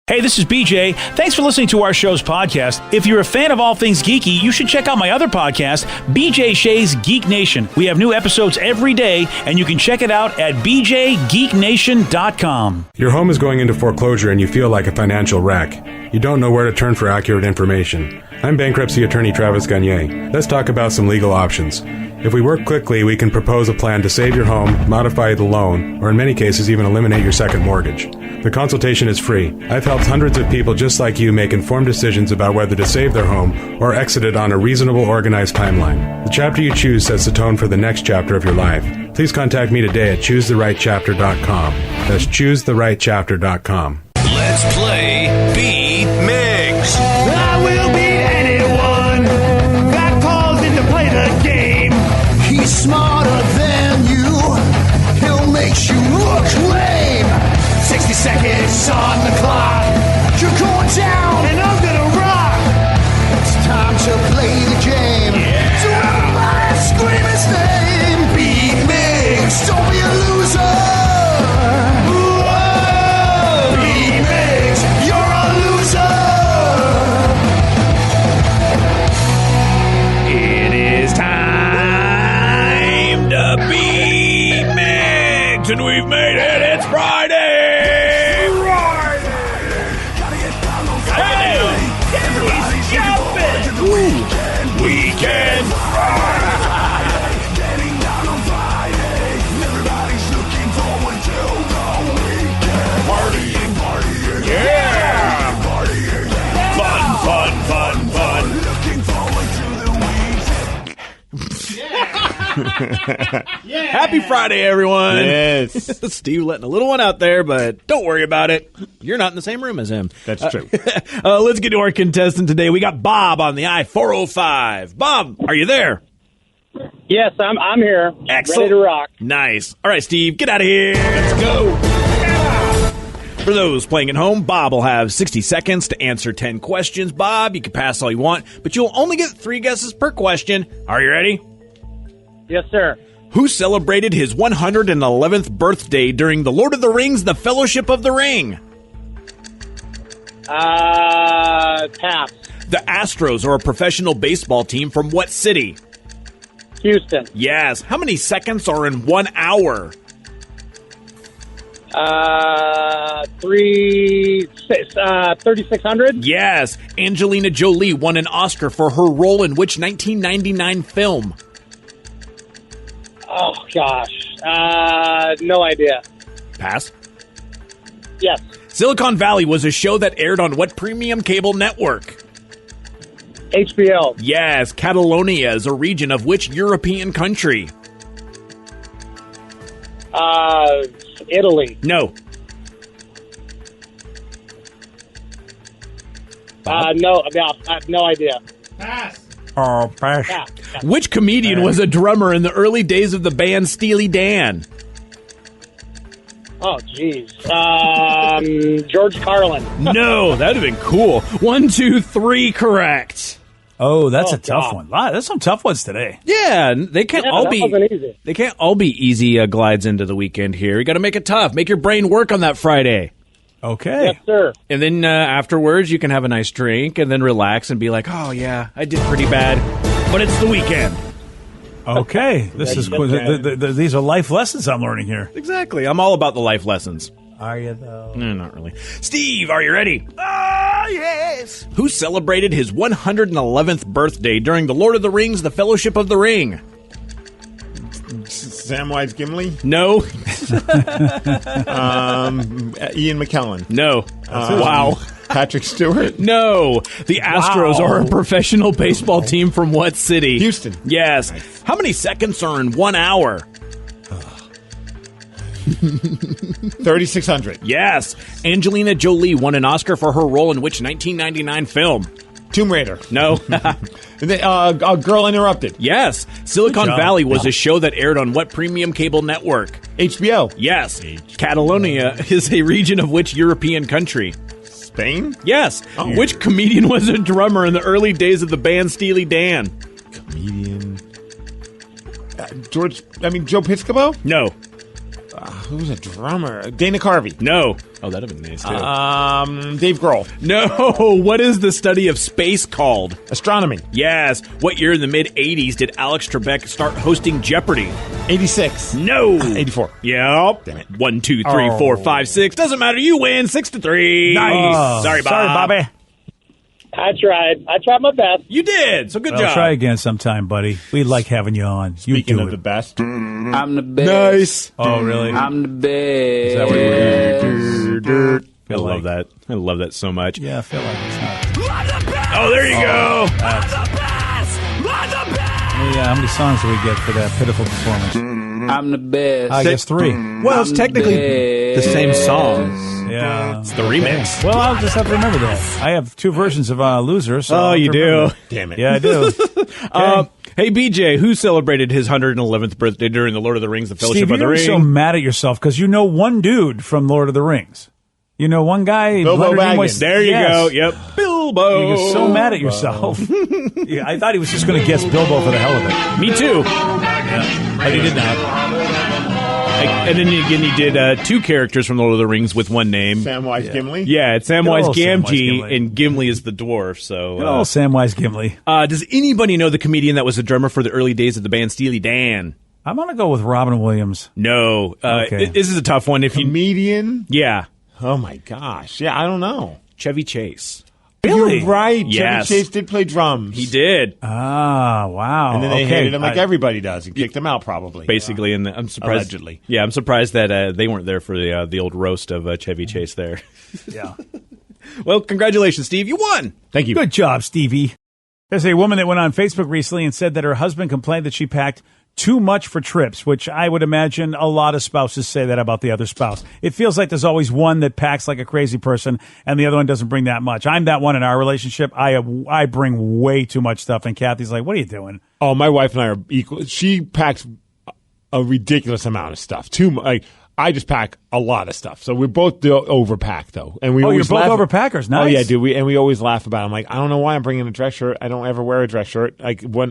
Hey, this is BJ. Thanks for listening to our show's podcast. If you're a fan of all things geeky, you should check out my other podcast, BJ Shea's Geek Nation. We have new episodes every day, and you can check it out at bjgeeknation.com. Your home is going into foreclosure and you feel like a financial wreck. You don't know where to turn for accurate information. I'm bankruptcy attorney Travis Gagne. Let's talk about some legal options. If we work quickly, we can propose a plan to save your home, modify the loan, or in many cases even eliminate your second mortgage. The consultation is free. I've helped hundreds of people just like you make informed decisions about whether to save their home or exit it on a reasonable, organized timeline. The chapter you choose sets the tone for the next chapter of your life. Please contact me today at choosetherightchapter.com. That's choosetherightchapter.com. Let's play Beat Migs. I will beat anyone that calls in to play the game. He's smarter than you. He'll make you look lame. 60 seconds on the clock. You're going down and I'm gonna rock. It's time to play the game. Yeah. So everybody scream his name. Beat Migs, don't be a loser. Whoa. Beat Migs, you're a loser. It is time to beat Migs, and we've made it. It's Friday. Weekend Getting down on Friday. Everybody's looking forward to the weekend. Partying. Yeah. Partying. Fun. Looking forward to the weekend. Happy Friday, everyone. Yes. Steve letting a little one out there, but don't worry about it. You're not in the same room as him. That's true. Let's get to our contestant today. We got Bob on the I-405. Bob, are you there? Yes, I'm here. Excellent. Ready to rock. Nice. All right, Steve, get out of here. Let's go. For those playing at home, Bob will have 60 seconds to answer 10 questions. Bob, you can pass all you want, but you'll only get 3 guesses per question. Are you ready? Yes, sir. Who celebrated his 111th birthday during The Lord of the Rings, The Fellowship of the Ring? Pass. The Astros are a professional baseball team from what city? Houston. Yes. How many seconds are in 1 hour? 3,600. Yes. Angelina Jolie won an Oscar for her role in which 1999 film? Oh, gosh. No idea. Pass. Yes. Silicon Valley was a show that aired on what premium cable network? HBO. Yes. Catalonia is a region of which European country? Italy. No. No, I have no idea. Oh, pass. Pass. Which comedian was a drummer in the early days of the band Steely Dan? Oh, jeez. George Carlin. No, that'd have been cool. 1, 2, 3, correct. Oh, that's Oh, a tough God. one. Wow, there's some tough ones today. Yeah, they can't Yeah, all that be. wasn't easy. They can't all be easy glides into the weekend here. You got to make it tough. Make your brain work on that Friday, Okay. Yes, sir. and then afterwards you can have a nice drink and then relax and be like, "Oh yeah, I did pretty bad, but it's the weekend." Okay. This is these are life lessons I'm learning here. Exactly. I'm all about the life lessons. Are you though? No, not really. Steve, are you ready? Ah, yes. Who celebrated his 111th birthday during The Lord of the Rings, The Fellowship of the Ring? Samwise Gimli, No. Ian McKellen, No. Wow. Patrick Stewart, No. The Astros are a professional baseball team from what city? Houston. Yes. How many seconds are in 1 hour? 3,600. Yes. Angelina Jolie won an Oscar for her role in which 1999 film? Tomb Raider. No. Girl Interrupted. Yes. Silicon Good job. Valley was a show that aired on what premium cable network? HBO. Yes. Catalonia is a region of which European country? Spain. Yes. Oh. Which comedian was a drummer in the early days of the band Steely Dan? Comedian. Joe Piscopo. No. Who's a drummer? Dana Carvey. No. Oh, that'd have been nice, too. Dave Grohl. No. What is the study of space called? Astronomy. Yes. What year in the mid-'80s did Alex Trebek start hosting Jeopardy? 86. No. 84. Yep. Damn it. 1, 2, 3, 4, 5, 6. Doesn't matter. You win 6-3. Nice. Sorry, Bob. Sorry, Bobby. I tried. I tried my best. You did. So good Well, job. try again sometime, buddy. We like having you on. You Speaking do of it. the best. I'm the best. Nice. Oh, really? I'm the best. Is that what we're doing? I love that. I love that so much. Yeah, I feel like it's not. Oh, there you go. Yeah, how many songs do we get for that pitiful performance? I'm the best. I guess 3. Well, it's technically the same song. Yeah. It's the remix. Well, I'll just have to remember that. I have 2 versions of Loser. So Oh, I'll you remember do? that. Damn it. Yeah, I do. Hey, BJ, who celebrated his 111th birthday during the Lord of the Rings, the Fellowship Steve, of the you're Ring? so mad at yourself because you know one dude from Lord of the Rings. You know one guy. Bilbo Leonard Nimoy. Baggins. There you Yes. go. Yep. Bilbo. You're so mad at yourself. Yeah, I thought he was just going to guess Bilbo for the hell of it. Me too. But he did not. And then again, he did 2 characters from Lord of the Rings with one name. Samwise Gimli. Yeah, it's Good Samwise old Samwise Gamgee, Gimli. and Gimli is the dwarf. So, Good old Samwise Gimli. does anybody know the comedian that was the drummer for the early days of the band Steely Dan? I'm going to go with Robin Williams. No. Okay. This is a tough one. If you, Comedian. yeah, Oh my gosh. Yeah, I don't know. Chevy Chase. Really? You're right. Yes. Chevy Chase did play drums. He did. Ah, wow. And then they okay. hated him like everybody does and kicked him out probably. Basically, and I'm surprised. Allegedly. Yeah, I'm surprised that they weren't there for the old roast of Chevy Chase there. Yeah. Well, congratulations, Steve. You won. Thank you. Good job, Stevie. There's a woman that went on Facebook recently and said that her husband complained that she packed too much for trips, which I would imagine a lot of spouses say that about the other spouse. It feels like there's always one that packs like a crazy person and the other one doesn't bring that much. I'm that one in our relationship. I bring way too much stuff, and Kathy's like, what are you doing? Oh, my wife and I are equal. She packs a ridiculous amount of stuff. I just pack a lot of stuff. So we both do overpack though, and we Oh, always you're both laugh. overpackers. Oh Nice. yeah, dude. We always laugh about it. I'm like, I don't know why I'm bringing a dress shirt. I don't ever wear a dress shirt. Like we're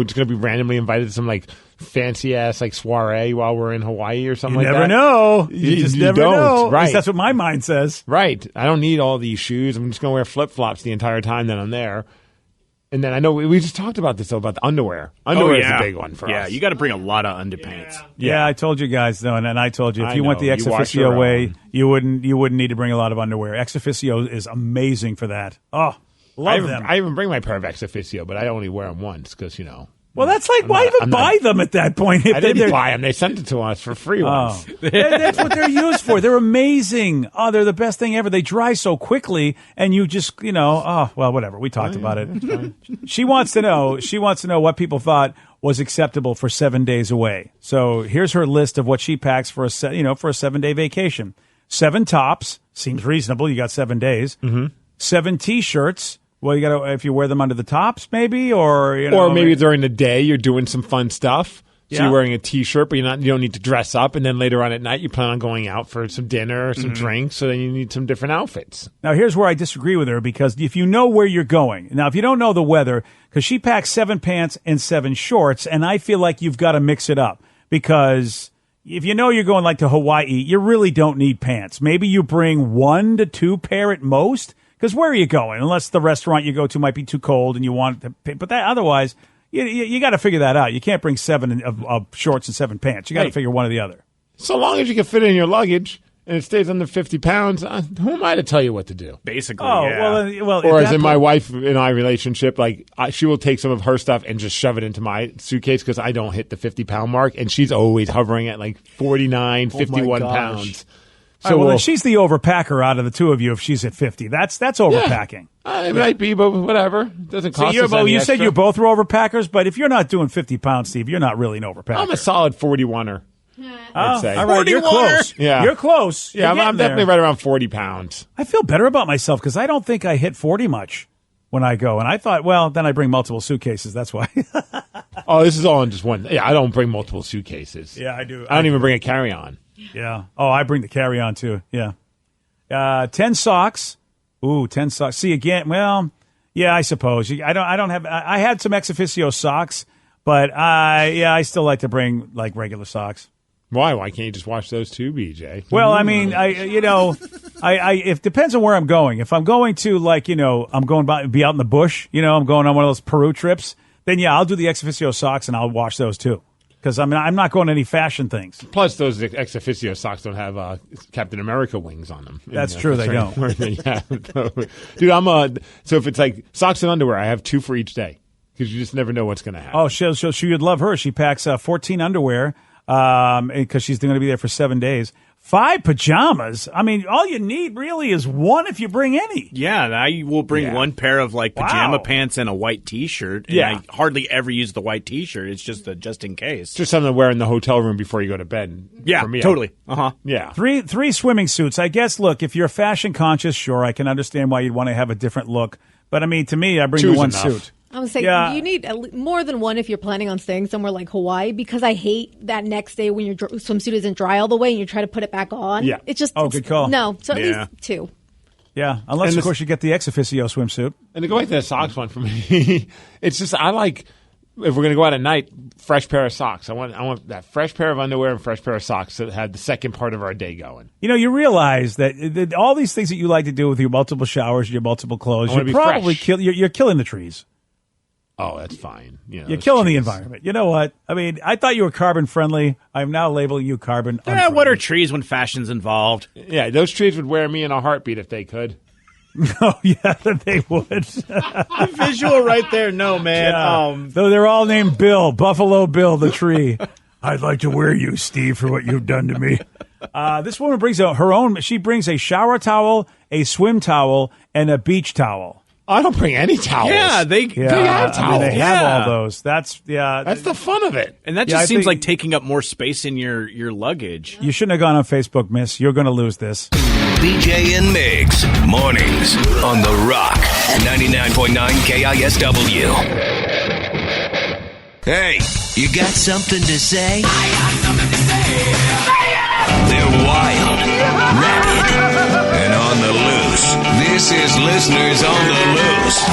just gonna be randomly invited to some like fancy ass like soiree while we're in Hawaii or something You like never that. know. You just never don't. know. At least Right. that's what my mind says. Right. I don't need all these shoes. I'm just gonna wear flip flops the entire time that I'm there. And then I know we just talked about this though about the underwear. Underwear is a big one for us. Yeah, you got to bring a lot of underpants. Yeah, I told you guys though, and I told you if I you went know. the You ex wash your officio way, own. you wouldn't need to bring a lot of underwear. Ex officio is amazing for that. Oh, love them. I even bring my pair of ex officio, but I only wear them once because Well, that's like, why even buy them at that point? If I didn't buy them. They sent it to us for free once. That's what they're used for. They're amazing. Oh, they're the best thing ever. They dry so quickly, and you just, oh, well, whatever. We talked about it. She wants to know what people thought was acceptable for 7 days away. So here's her list of what she packs for a 7-day vacation. 7 tops seems reasonable. You got 7 days. Mm-hmm. 7 t-shirts. Well, you got to if you wear them under the tops, maybe, or Or maybe during the day you're doing some fun stuff. So Yeah. you're wearing a T-shirt, but you don't need to dress up. And then later on at night, you plan on going out for some dinner or some drinks. So then you need some different outfits. Now, here's where I disagree with her, because if you know where you're going, now, if you don't know the weather, because she packs 7 pants and 7 shorts, and I feel like you've got to mix it up, because if you know you're going like to Hawaii, you really don't need pants. Maybe you bring 1 to 2 pair at most, because where are you going? Unless the restaurant you go to might be too cold and you want to pay, but that otherwise, you got to figure that out. You can't bring 7 of shorts and 7 pants. You got to figure one or the other. So long as you can fit it in your luggage and it stays under 50 pounds, who am I to tell you what to do? Basically, Oh, yeah. well, Or at as that in my point- wife and I relationship, like she will take some of her stuff and just shove it into my suitcase because I don't hit the 50-pound mark, and she's always hovering at like 49, 51 gosh. pounds. All right, well, then she's the overpacker out of the two of you if she's at 50. That's overpacking. It might be, but whatever. It doesn't So cost us any you said extra. you both were overpackers, but if you're not doing 50 pounds, Steve, you're not really an overpacker. I'm a solid 41er. I'd say. All right, you're 41er. close. Yeah. You're close. Yeah, You're I'm getting there. definitely right around 40 pounds. I feel better about myself because I don't think I hit 40 much when I go. And I thought, well, then I bring multiple suitcases. That's why. Oh, this is all in just one. Yeah, I don't bring multiple suitcases. Yeah, I do. I don't even bring a carry-on. Yeah. Oh, I bring the carry-on too. Yeah. 10 socks. Ooh, 10 socks. See, again, well, yeah, I suppose. I don't have, I had some ex officio socks, but I still like to bring like regular socks. Why? Why can't you just watch those two, BJ? Well, I mean, it depends on where I'm going. If I'm going to I'm going be out in the bush, I'm going on one of those Peru trips, then yeah, I'll do the ex officio socks and I'll watch those too. Because I'm not going to any fashion things. Plus, those ex officio socks don't have Captain America wings on them. That's true, they don't. Dude, so if it's like socks and underwear, I have 2 for each day because you just never know what's going to happen. Oh, she would love her. She packs 14 underwear because she's going to be there for 7 days. 5 pajamas. I mean, all you need really is one if you bring any. Yeah, I will bring one pair of pajama pants and a white T-shirt. And I hardly ever use the white T-shirt. It's just in case. Just something to wear in the hotel room before you go to bed. Yeah, for me, totally. Yeah. Three swimming suits. I guess. Look, if you're fashion conscious, sure, I can understand why you'd want to have a different look. But I mean, to me, I bring the one suit. I would say you need more than one if you're planning on staying somewhere like Hawaii, because I hate that next day when your swimsuit isn't dry all the way and you try to put it back on. Yeah. It's just good call. No, so at least 2. Yeah, unless of course you get the ex officio swimsuit. And to go back to the socks one for me, it's just I like if we're gonna go out at night, fresh pair of socks. I want that fresh pair of underwear and fresh pair of socks that have the second part of our day going. You realize that all these things that you like to do with your multiple showers, your multiple clothes, you're probably you're killing the trees. Oh, that's fine. You're killing the environment. You know what? I mean, I thought you were carbon friendly. I'm now labeling you carbon unfriendly. What are trees when fashion's involved? Yeah, those trees would wear me in a heartbeat if they could. Oh, yeah, they would. The visual right there. No, man. Yeah. Though they're all named Bill. Buffalo Bill, the tree. I'd like to wear you, Steve, for what you've done to me. This woman brings her own. She brings a shower towel, a swim towel, and a beach towel. I don't bring any towels. Yeah, they have towels. They have all those. That's the fun of it. And that just seems like taking up more space in your luggage. You shouldn't have gone on Facebook, miss. You're going to lose this. BJ and Migs, mornings on The Rock, 99.9 KISW. Hey, you got something to say? I got something to say. They're wild, rabid, and on the loose. This is Listeners on the Loose.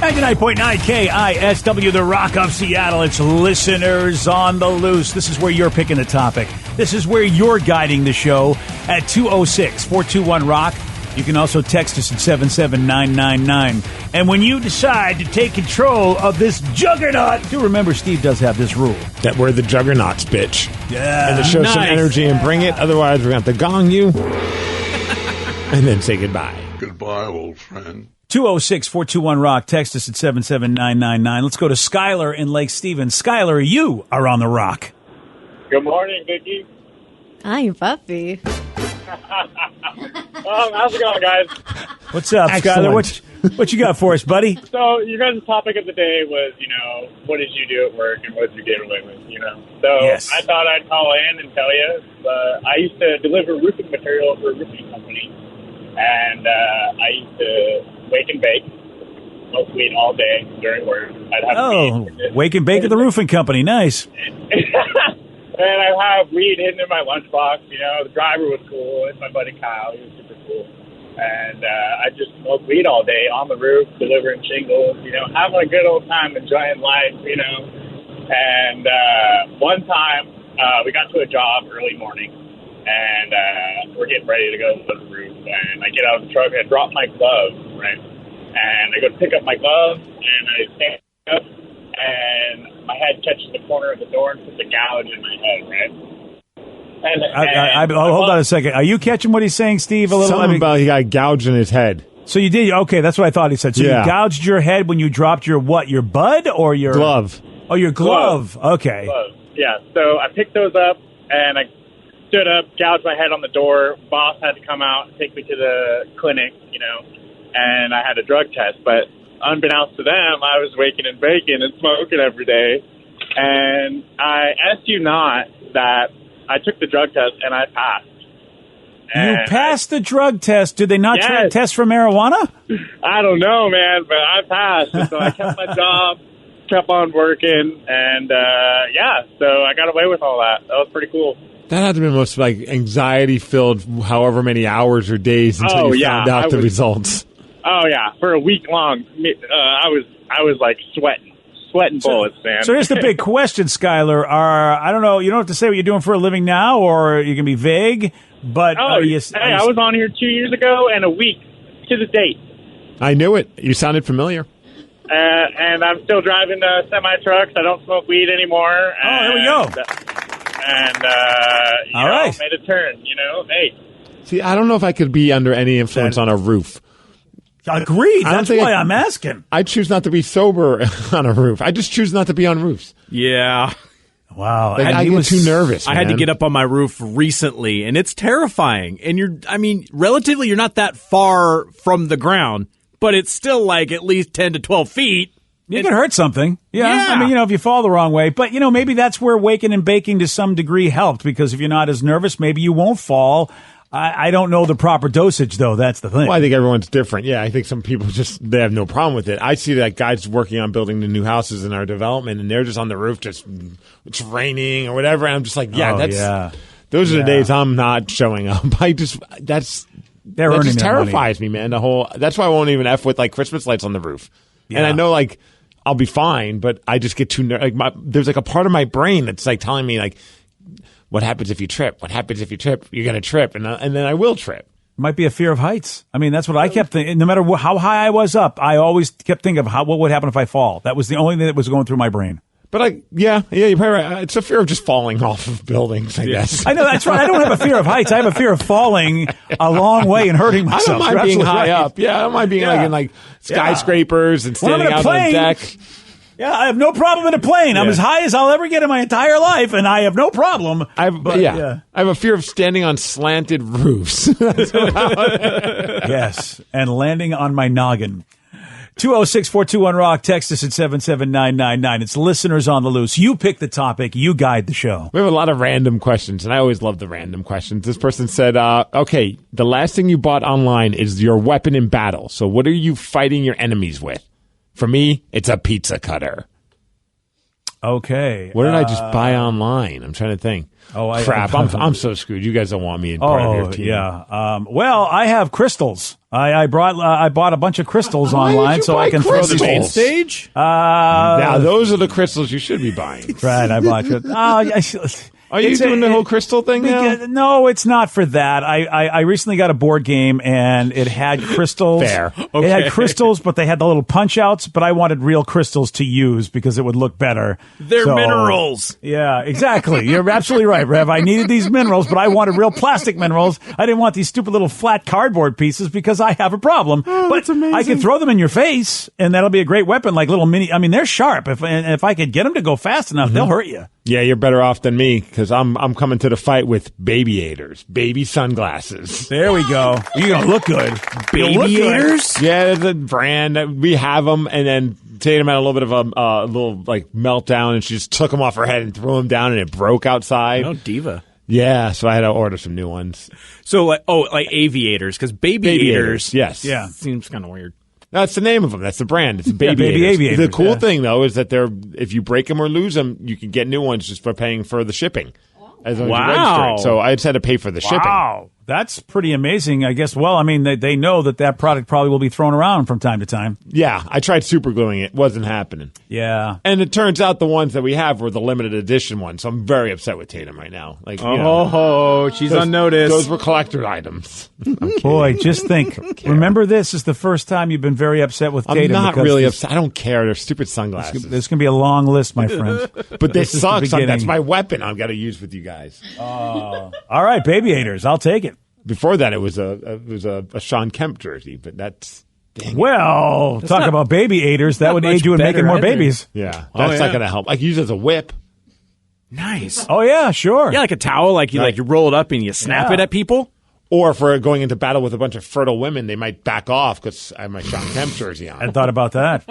99.9 KISW, The Rock of Seattle. It's Listeners on the Loose. This is where you're picking the topic. This is where you're guiding the show at 206-421-ROCK. You can also text us at 77999. And when you decide to take control of this juggernaut, do remember Steve does have this rule. That we're the juggernauts, bitch. Yeah. And to show some energy and bring it. Otherwise, we're going to have to gong you and then say goodbye. Goodbye, old friend. 206-421-ROCK. Text us at 77999. Let's go to Skylar in Lake Stevens. Skylar, you are on the Rock. Good morning, Vicky. Hi, Buffy. How's it going, guys? What's up, Excellent. Skylar? What you got for us, buddy? So, your guys' topic of the day was, what did you do at work and what did you get away with, So, Yes. I thought I'd call in and tell you. I used to deliver roofing material for a roofing company. And I used to wake and bake, smoke weed all day during work. I'd have wake and bake at the roofing company. Nice. And I have weed hidden in my lunchbox. The driver was cool. It's my buddy Kyle. He was super cool. And I just smoked weed all day on the roof, delivering shingles, having a good old time, enjoying life, And one time we got to a job early morning, and we're getting ready to go to the roof. And I get out of the truck, and I drop my glove, right? And I go to pick up my glove, and I stand up, and my head catches the corner of the door and puts a gouge in my head, right? Hold on a second. Are you catching what he's saying, Steve? A little. Something about he got gouged in his head. So you did? Okay, that's what I thought he said. So you gouged your head when you dropped your what? Your bud or your glove? Oh, your glove. Okay. Glove. Yeah. So I picked those up and I stood up, gouged my head on the door. Boss had to come out and take me to the clinic, and I had a drug test. But unbeknownst to them, I was waking and baking and smoking every day. And I asked you not that I took the drug test and I passed. You passed the drug test. Did they not test for marijuana? I don't know, man, but I passed. And so I kept my job, kept on working, and so I got away with all that. That was pretty cool. That had to be the most anxiety-filled however many hours or days until you found out the results. Oh yeah, for a week long, I was like sweating sweating bullets, man. So here's the big question, Skylar. I don't know. You don't have to say what you're doing for a living now, or you can be vague. But I was on here 2 years ago and a week to the date. I knew it. You sounded familiar. And I'm still driving semi-trucks. I don't smoke weed anymore. Oh, there we go. All right. Made a turn, hey. See, I don't know if I could be under any influence on a roof. Agreed. That's why I'm asking. I choose not to be sober on a roof. I just choose not to be on roofs. Yeah. Wow. I get too nervous. I had to get up on my roof recently, and it's terrifying. And relatively, you're not that far from the ground, but it's still like at least 10 to 12 feet. You can hurt something. Yeah. I mean, if you fall the wrong way. But, maybe that's where waking and baking to some degree helped, because if you're not as nervous, maybe you won't fall. I don't know the proper dosage, though. That's the thing. Well, I think everyone's different. Yeah, I think some people they have no problem with it. I see that guys working on building the new houses in our development, and they're just on the roof, it's raining or whatever. And I'm just like, those are the days I'm not showing up. That just terrifies me, man. That's why I won't even F with like Christmas lights on the roof. Yeah. And I know like I'll be fine, but I just get too there's like a part of my brain that's like telling me like, what happens if you trip? What happens if you trip? You're going to trip, and then I will trip. Might be a fear of heights. I mean, that's what I kept thinking. No matter how high I was up, I always kept thinking of what would happen if I fall. That was the only thing that was going through my brain. But you're probably right. It's a fear of just falling off of buildings, I guess. I know, that's right. I don't have a fear of heights. I have a fear of falling a long way and hurting myself. I don't mind being high up. Yeah, I don't mind being in skyscrapers and standing out on the deck. Yeah, I have no problem in a plane. I'm as high as I'll ever get in my entire life, and I have no problem. I have a fear of standing on slanted roofs. Yes, and landing on my noggin. 206-421-ROCK. Text us at 77999. It's Listeners on the Loose. You pick the topic. You guide the show. We have a lot of random questions, and I always love the random questions. This person said, okay, the last thing you bought online is your weapon in battle. So what are you fighting your enemies with? For me, it's a pizza cutter. Okay. What did I just buy online? I'm trying to think. Crap! I'm so screwed. You guys don't want me in part of your team. Yeah. Well, I have crystals. I bought a bunch of crystals online so I can throw the main stage. Now those are the crystals you should be buying. Right. I bought. Are you doing the whole crystal thing now? No, it's not for that. I recently got a board game, and it had crystals. Fair. Okay. It had crystals, but they had the little punch-outs, but I wanted real crystals to use because it would look better. They're minerals. Yeah, exactly. You're absolutely right, Rev. I needed these minerals, but I wanted real plastic minerals. I didn't want these stupid little flat cardboard pieces because I have a problem. Oh, but that's amazing. I can throw them in your face, and that'll be a great weapon, like little mini. I mean, they're sharp. If I could get them to go fast enough, they'll hurt you. Yeah, you're better off than me because I'm coming to the fight with baby-ators, baby sunglasses. There we go. You're going to look good. Baby-ators? Yeah, there's a brand. We have them, and then Tatum had a little bit of a little like meltdown, and she just took them off her head and threw them down, and it broke outside. Oh, diva. Yeah, so I had to order some new ones. So, like aviators, because baby-ators. Yes. Yeah. Seems kind of weird. That's the name of them. That's the brand. It's baby aviators. The cool thing, though, is that if you break them or lose them, you can get new ones just for paying for the shipping. As long as you register it. So I just had to pay for the shipping. Wow. That's pretty amazing, I guess. Well, I mean, they know that product probably will be thrown around from time to time. Yeah, I tried super gluing it. Wasn't happening. Yeah. And it turns out the ones that we have were the limited edition ones, so I'm very upset with Tatum right now. Like, she's on notice. Those were collector items. Boy, just think. Remember, this is the first time you've been very upset with Tatum. I'm not really upset. I don't care. They're stupid sunglasses. There's going to be a long list, my friend. But this sucks. That's my weapon I've got to use with you guys. All right, baby-ators. I'll take it. Before that, it was a Sean Kemp jersey, but that's talk about baby-ators. That would aid you in making more babies. Yeah, that's not going to help. I can use it as a whip. Nice. Oh yeah, sure. Yeah, like a towel, like you roll it up and you snap it at people. Or for going into battle with a bunch of fertile women, they might back off because I have my Sean Kemp jersey on. I thought about that.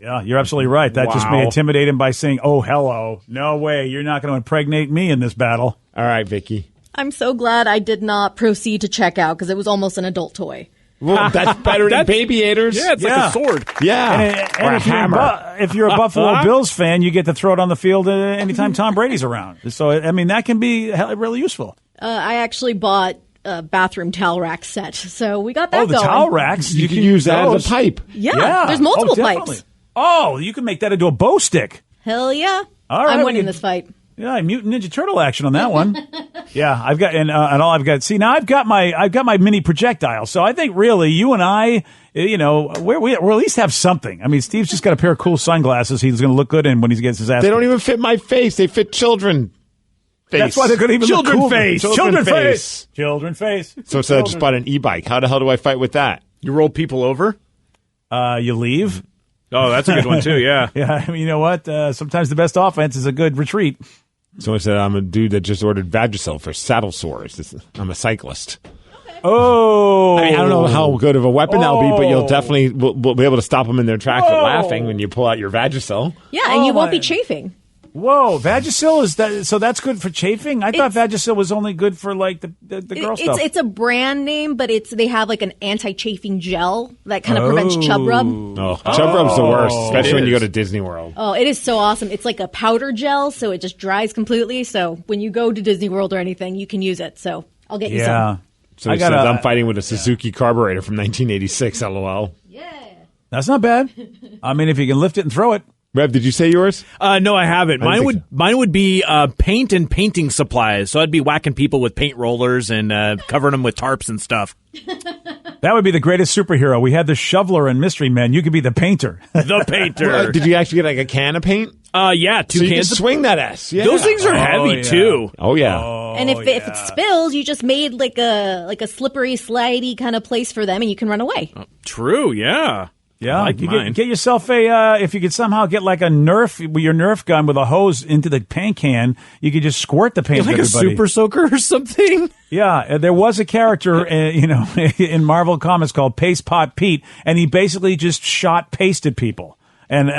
Yeah, you're absolutely right. That just may intimidate him by saying, "Oh, hello, no way, you're not going to impregnate me in this battle." All right, Vicky. I'm so glad I did not proceed to check out because it was almost an adult toy. Well, that's better than baby-ators. Yeah, it's like a sword. Yeah, and if you're a Buffalo Bills fan, you get to throw it on the field anytime Tom Brady's around. So, I mean, that can be really useful. I actually bought a bathroom towel rack set, so we got that going. Oh, the towel racks. You can use that as a pipe. Yeah, there's multiple pipes. Oh, you can make that into a bow stick. Hell yeah. All right, I'm we winning can- this fight. Yeah, Mutant Ninja Turtle action on that one. Yeah, I've got and all I've got. See, now I've got my mini projectile. So I think really you and I, we'll at least have something. I mean, Steve's just got a pair of cool sunglasses. He's going to look good in when he gets his ass. They don't even fit my face. They fit children. Face. That's why they're going to even Children look cool. face. Children face. Children face. So I just bought an e-bike. How the hell do I fight with that? You roll people over? You leave. Oh, that's a good one, too, yeah. Yeah, I mean, you know what? Sometimes the best offense is a good retreat. Someone said I'm a dude that just ordered Vagisil for saddle sores. I'm a cyclist. Oh. I mean, I don't know how good of a weapon that'll be, but you'll definitely will be able to stop them in their tracks with laughing when you pull out your Vagisil. Yeah, and you won't be chafing. Whoa, Vagisil is that? So that's good for chafing. I thought Vagisil was only good for like the girl stuff. It's a brand name, but they have like an anti-chafing gel that kind of prevents chub rub. Oh, chub rub's the worst, especially when you go to Disney World. Oh, it is so awesome. It's like a powder gel, so it just dries completely. So when you go to Disney World or anything, you can use it. So I'll get you some. So he says, I'm fighting with a Suzuki carburetor from 1986, LOL. That's not bad. I mean, if you can lift it and throw it. Rev, did you say yours? No, I haven't. Mine would be paint and painting supplies. So I'd be whacking people with paint rollers and covering them with tarps and stuff. That would be the greatest superhero. We had the shoveler and Mystery Men. You could be the painter. The painter. Well, did you actually get like a can of paint? Yeah, 2 so cans. You can swing that ass. Yeah. Those things are heavy too. Oh yeah. And if it spills, you just made like a slippery, slidey kind of place for them, and you can run away. True. Yeah. Yeah, like you mine. get yourself if you could somehow get like a your Nerf gun with a hose into the paint can, you could just squirt the paint. Like at a super soaker or something. Yeah, there was a character, in Marvel Comics called Paste Pot Pete, and he basically just shot paste at people. And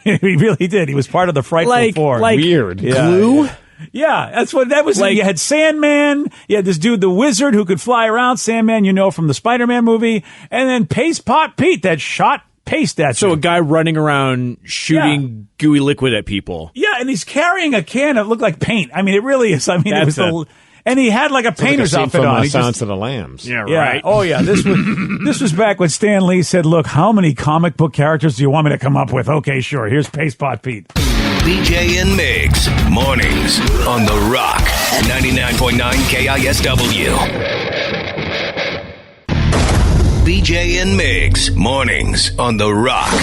he really did. He was part of the Frightful Four. Weird. Glue? Yeah, that's what that was. You had Sandman. You had this dude, the Wizard, who could fly around. Sandman, from the Spider-Man movie. And then Paste Pot Pete that shot paste at you. So a guy running around shooting gooey liquid at people. Yeah, and he's carrying a can that looked like paint. I mean, it really is. I mean, it was and he had like a painter's outfit on. Silence of the Lambs. Yeah, right. Oh, yeah. This was back when Stan Lee said, "Look, how many comic book characters do you want me to come up with?" Okay, sure. Here's Paste Pot Pete. BJ and Migs, mornings on The Rock, 99.9 KISW. BJ and Migs, mornings on The Rock.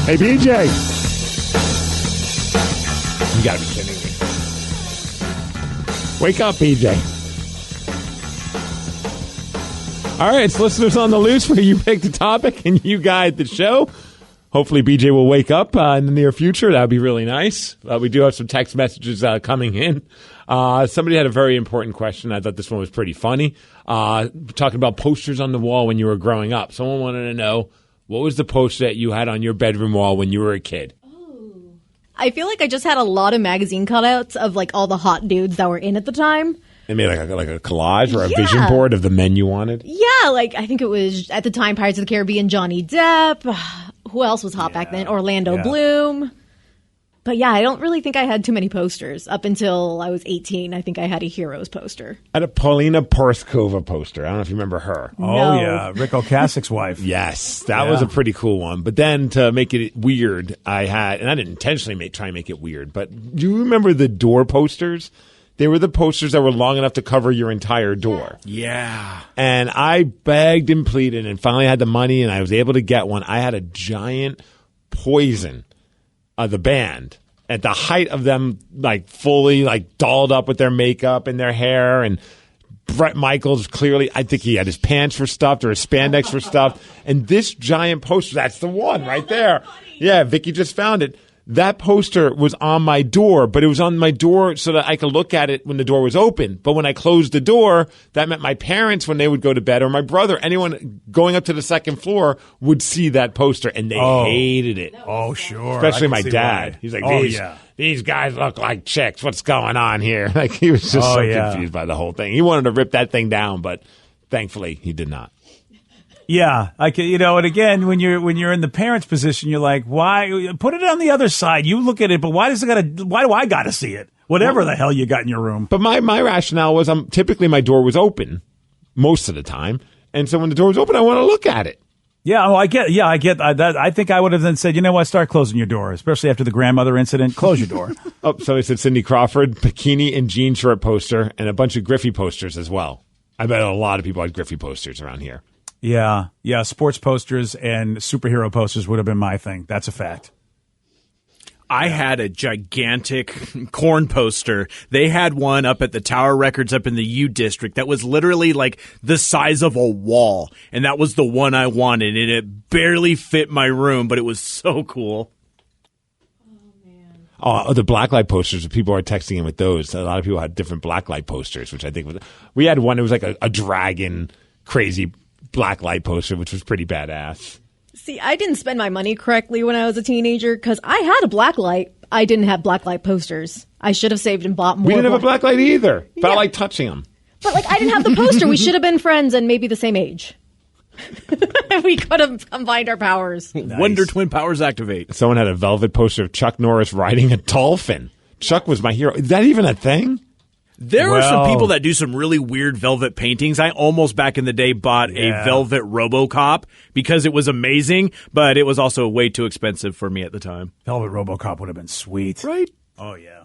Hey, BJ. You gotta be kidding me. Wake up, BJ. All right, it's Listeners on the Loose, where you pick the topic and you guide the show. Hopefully, BJ will wake up in the near future. That would be really nice. We do have some text messages coming in. Somebody had a very important question. I thought this one was pretty funny. Talking about posters on the wall when you were growing up. Someone wanted to know, what was the poster that you had on your bedroom wall when you were a kid? I feel like I just had a lot of magazine cutouts of like all the hot dudes that were in at the time. They made like a collage or a vision board of the men you wanted? Yeah, like I think it was at the time Pirates of the Caribbean, Johnny Depp. Who else was hot back then? Orlando Bloom. But yeah, I don't really think I had too many posters. Up until I was 18, I think I had a Heroes poster. I had a Paulina Porskova poster. I don't know if you remember her. No. Oh, yeah. Rick Ocasek's wife. Yes, that was a pretty cool one. But then to make it weird, I didn't intentionally try and make it weird, but do you remember the door posters? They were the posters that were long enough to cover your entire door. Yeah. And I begged and pleaded and finally had the money and I was able to get one. I had a giant Poison, the band, at the height of them, like fully like dolled up with their makeup and their hair, and Bret Michaels clearly, I think he had his pants for stuffed or his spandex for stuffed, and this giant poster, that's the one right there. Yeah, Vicky just found it. That poster was on my door, but it was on my door so that I could look at it when the door was open. But when I closed the door, that meant my parents, when they would go to bed, or my brother, anyone going up to the second floor, would see that poster, and they hated it. Oh, sure. Especially my dad. He's like, these guys look like chicks. What's going on here? Like, he was just confused by the whole thing. He wanted to rip that thing down, but thankfully he did not. Yeah, I can, and again, when you're in the parents' position, you're like, why put it on the other side? You look at it, but why do I got to see it? Whatever the hell you got in your room. But my rationale was, typically my door was open most of the time, and so when the door was open, I want to look at it. Yeah, I get that. I think I would have then said, you know what, start closing your door, especially after the grandmother incident. Close your door. Oh, somebody said Cindy Crawford, bikini and jean short poster, and a bunch of Griffey posters as well. I bet a lot of people had Griffey posters around here. Yeah, sports posters and superhero posters would have been my thing. That's a fact. I had a gigantic corn poster. They had one up at the Tower Records up in the U District that was literally like the size of a wall. And that was the one I wanted. And it barely fit my room, but it was so cool. Oh, the blacklight posters. People are texting in with those. A lot of people had different blacklight posters, which I think we had one. It was like a dragon crazy blacklight poster, which was pretty badass. See, I didn't spend my money correctly when I was a teenager because I had a blacklight. I didn't have blacklight posters. I should have saved and bought more. We didn't have a blacklight either, but Yeah. I like touching them. But I didn't have the poster. We should have been friends and maybe the same age. We could have combined our powers. Nice. Wonder Twin powers activate. Someone had a velvet poster of Chuck Norris riding a dolphin. Chuck was my hero. Is that even a thing? There are some people that do some really weird velvet paintings. I almost back in the day bought a velvet RoboCop because it was amazing, but it was also way too expensive for me at the time. Velvet RoboCop would have been sweet. Right? Oh, yeah.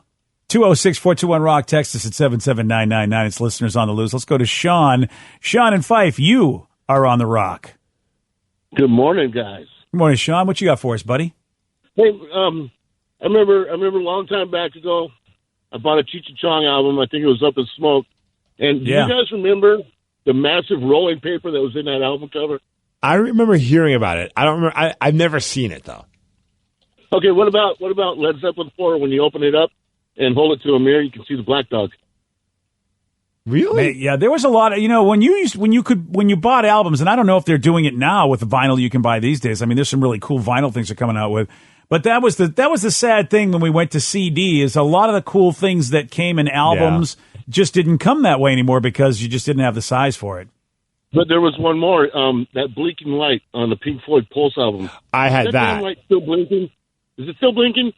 206-421-ROCK. Text us at 77999. It's listeners on the loose. Let's go to Sean. Sean and Fife, you are on the Rock. Good morning, guys. Good morning, Sean. What you got for us, buddy? Hey, I remember a long time back ago, I bought a Cheech and Chong album. I think it was Up in Smoke. And do you guys remember the massive rolling paper that was in that album cover? I remember hearing about it. I don't remember. I've never seen it though. Okay, what about Led Zeppelin 4? When you open it up and hold it to a mirror, you can see the Black Dog. Really? Yeah, there was a lot of, when you bought albums, and I don't know if they're doing it now with the vinyl you can buy these days. I mean, there's some really cool vinyl things they're coming out with. But that was the sad thing when we went to CD is a lot of the cool things that came in albums just didn't come that way anymore because you just didn't have the size for it. But there was one more, that blinking light on the Pink Floyd Pulse album. I had Is that. damn light still blinking? Is it still blinking?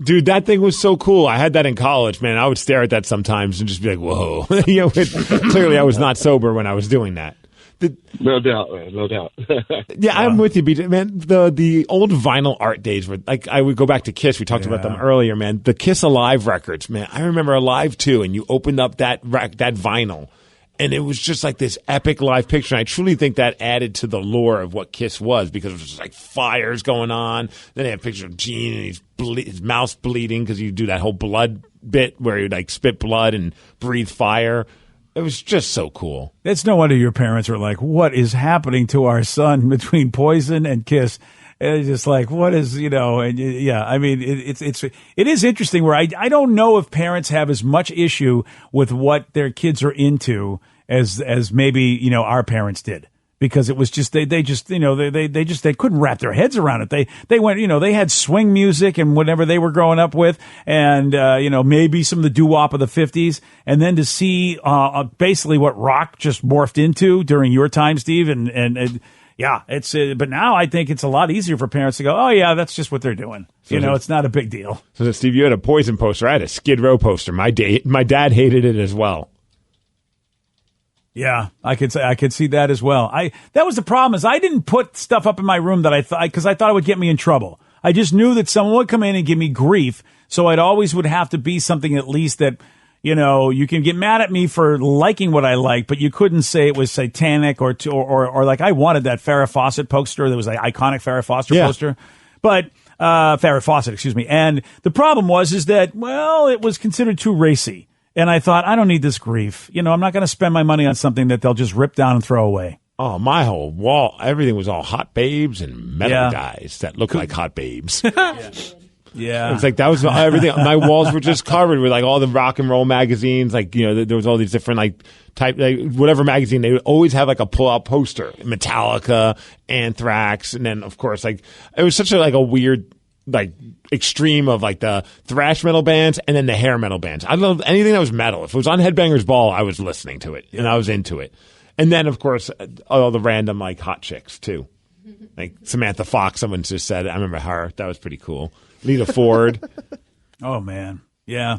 Dude, that thing was so cool. I had that in college, man. I would stare at that sometimes and just be like, whoa. Clearly I was not sober when I was doing that. No doubt, man. No doubt. Yeah, I'm with you, BJ. Man, the old vinyl art days were like, I would go back to KISS. We talked about them earlier, man. The KISS Alive records, man. I remember Alive 2, and you opened up that vinyl, and it was just like this epic live picture. And I truly think that added to the lore of what KISS was because it was just like fires going on. Then they had a picture of Gene, and his mouth's bleeding because you do that whole blood bit where you like spit blood and breathe fire. It was just so cool. It's no wonder your parents were like, what is happening to our son between Poison and KISS? And it's just like, what is, and yeah, I mean, it is interesting where I don't know if parents have as much issue with what their kids are into as maybe, our parents did. Because it was just, they couldn't wrap their heads around it. They went, they had swing music and whatever they were growing up with and, maybe some of the doo-wop of the 50s. And then to see, basically what rock just morphed into during your time, Steve. And yeah, it's, but now I think it's a lot easier for parents to go, oh yeah, that's just what they're doing. It's not a big deal. So Steve, you had a Poison poster. I had a Skid Row poster. My dad hated it as well. Yeah, I could see that as well. That was the problem is I didn't put stuff up in my room that because I thought it would get me in trouble. I just knew that someone would come in and give me grief. So it always would have to be something at least that, you can get mad at me for liking what I like, but you couldn't say it was satanic or like I wanted that Farrah Fawcett poster. There was an iconic Farrah Fawcett poster, but Farrah Fawcett, excuse me. And the problem is that, it was considered too racy. And I thought, I don't need this grief. I'm not going to spend my money on something that they'll just rip down and throw away. Oh, my whole wall, everything was all hot babes and metal guys that look like hot babes. Yeah. It's like that was everything. My walls were just covered with like all the rock and roll magazines. Like, there was all these different whatever magazine. They would always have like a pull out poster, Metallica, Anthrax. And then of course, it was such a weird, extreme of the thrash metal bands and then the hair metal bands. I loved anything that was metal. If it was on Headbangers Ball, I was listening to it and I was into it. And then, of course, all the random, like, hot chicks, too. Like Samantha Fox, someone just said it. I remember her. That was pretty cool. Lita Ford. Oh, man. Yeah.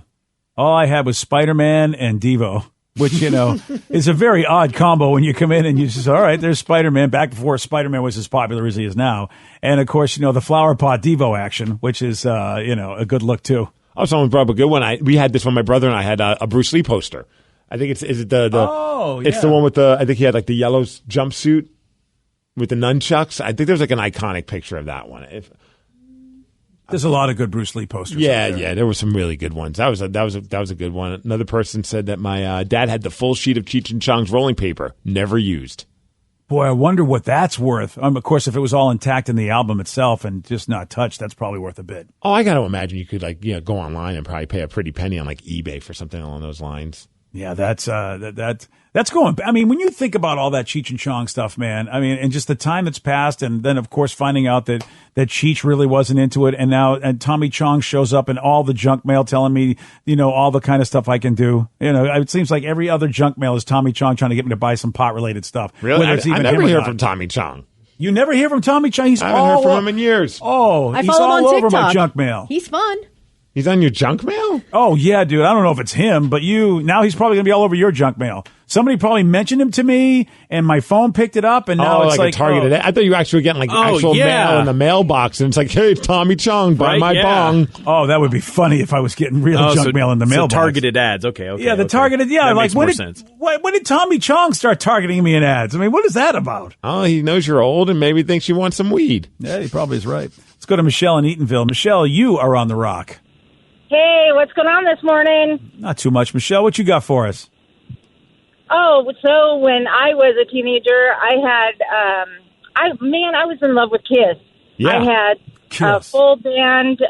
All I had was Spider-Man and Devo, which, is a very odd combo when you come in and you just, all right, there's Spider-Man, back before Spider-Man was as popular as he is now. And, of course, the flower pot Devo action, which is, a good look, too. Oh, someone brought up a good one. We had this one. My brother and I had a Bruce Lee poster. I think it's the one with I think he had like the yellow jumpsuit with the nunchucks. I think there's like an iconic picture of that one. There's a lot of good Bruce Lee posters. Yeah, there were some really good ones. That was a good one. Another person said that my dad had the full sheet of Cheech and Chong's rolling paper, never used. Boy, I wonder what that's worth. Of course, if it was all intact in the album itself and just not touched, that's probably worth a bit. Oh, I got to imagine you could go online and probably pay a pretty penny on like eBay for something along those lines. Yeah, that's going. I mean, when you think about all that Cheech and Chong stuff, man, I mean, and just the time that's passed, and then of course finding out that Cheech really wasn't into it, and Tommy Chong shows up in all the junk mail telling me, all the kind of stuff I can do. It seems like every other junk mail is Tommy Chong trying to get me to buy some pot related stuff. Really, I never hear from Tommy Chong. You never hear from Tommy Chong? I haven't heard from him in years. Oh, I he's follow him all on over TikTok. my junk mail. He's fun. He's on your junk mail? Oh, yeah, dude. I don't know if it's him, but now he's probably going to be all over your junk mail. Somebody probably mentioned him to me, and my phone picked it up, and now it's like a targeted ad. I thought you were actually getting actual mail in the mailbox, and it's like, hey, Tommy Chong, buy my bong. Oh, that would be funny if I was getting real junk mail in the mailbox. Targeted ads. Okay. Yeah, the targeted, that like makes more sense. When did Tommy Chong start targeting me in ads? I mean, what is that about? Oh, he knows you're old and maybe thinks you want some weed. Yeah, he probably is right. Let's go to Michelle in Eatonville. Michelle, you are on the rock. Hey, what's going on this morning? Not too much. Michelle, what you got for us? Oh, so when I was a teenager, I was in love with KISS. Yeah. I had a full band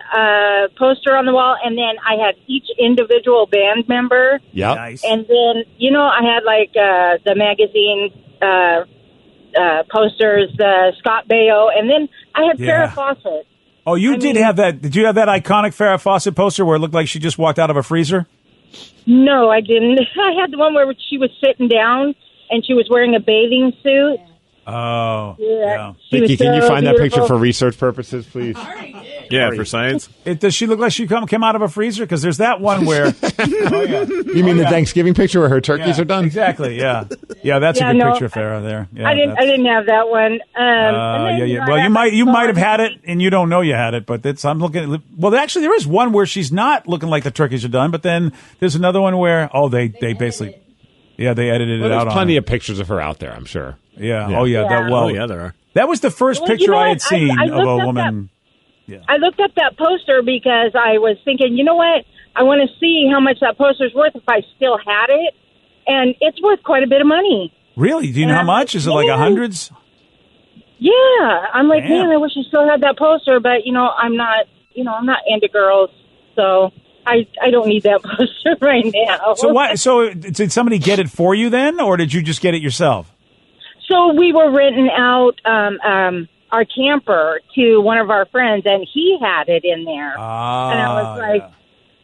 poster on the wall, and then I had each individual band member. Yeah. Nice. And then, I had like the magazine posters, Scott Baio, and then I had Farrah Fawcett. Oh, you did have that. Did you have that iconic Farrah Fawcett poster where it looked like she just walked out of a freezer? No, I didn't. I had the one where she was sitting down and she was wearing a bathing suit. Oh, yeah. Vicky, can you find that picture for research purposes, please? Yeah, for science. Does she look like she came out of a freezer? Because there's that one where. You mean the Thanksgiving picture where her turkeys are done? Exactly. Yeah. Yeah, that's a good picture of Farrah there. Yeah, I didn't have that one. Well, you might have had it, and you don't know you had it. But I'm looking at. Well, actually, there is one where she's not looking like the turkeys are done. But then there's another one where they basically. Yeah, they edited it out. There's plenty of pictures of her out there, I'm sure. Yeah. Yeah. Oh, yeah. There are. That was the first picture I had seen of a woman. I looked up that poster because I was thinking, you know what? I want to see how much that poster's worth if I still had it. And it's worth quite a bit of money. Really? Do you know how much? Is it like hundreds? Yeah. I'm like, man, I wish I still had that poster, but I'm not into girls, so I don't need that poster right now. So did somebody get it for you then, or did you just get it yourself? So we were renting out our camper to one of our friends, and he had it in there. And I was like,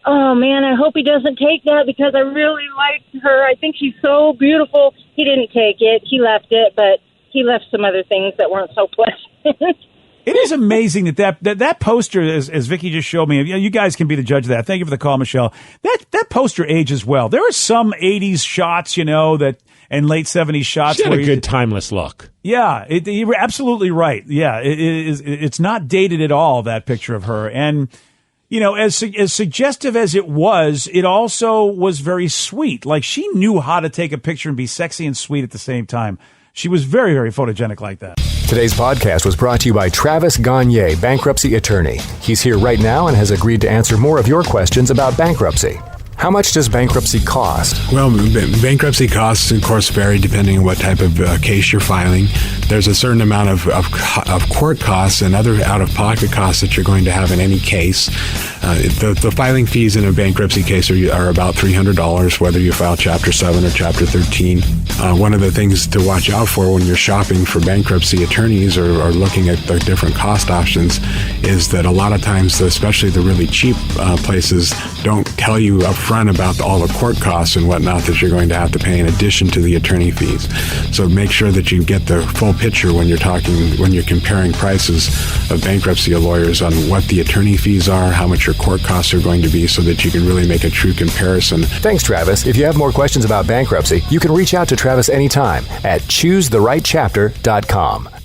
oh, man, I hope he doesn't take that because I really liked her. I think she's so beautiful. He didn't take it. He left it, but he left some other things that weren't so pleasant. It is amazing that poster, as Vicky just showed me. You guys can be the judge of that. Thank you for the call, Michelle. That poster ages well. There are some 80s shots, and late 70s shots. She had a good timeless look. Yeah, you're absolutely right. Yeah, it's not dated at all, that picture of her. And, as suggestive as it also was very sweet. Like, she knew how to take a picture and be sexy and sweet at the same time. She was very, very photogenic like that. Today's podcast was brought to you by Travis Gagne, bankruptcy attorney. He's here right now and has agreed to answer more of your questions about bankruptcy. How much does bankruptcy cost? Well, bankruptcy costs, of course, vary depending on what type of case you're filing. there's a certain amount of court costs and other out-of-pocket costs that you're going to have in any case. The filing fees in a bankruptcy case are about $300, whether you file Chapter 7 or Chapter 13. One of the things to watch out for when you're shopping for bankruptcy attorneys or looking at the different cost options is that a lot of times, especially the really cheap places, don't tell you up front about all the court costs and whatnot that you're going to have to pay in addition to the attorney fees. So make sure that you get the full picture when you're comparing prices of bankruptcy lawyers on what the attorney fees are, how much your court costs are going to be, so that you can really make a true comparison. Thanks, Travis. If you have more questions about bankruptcy, you can reach out to Travis anytime at choosetherightchapter.com.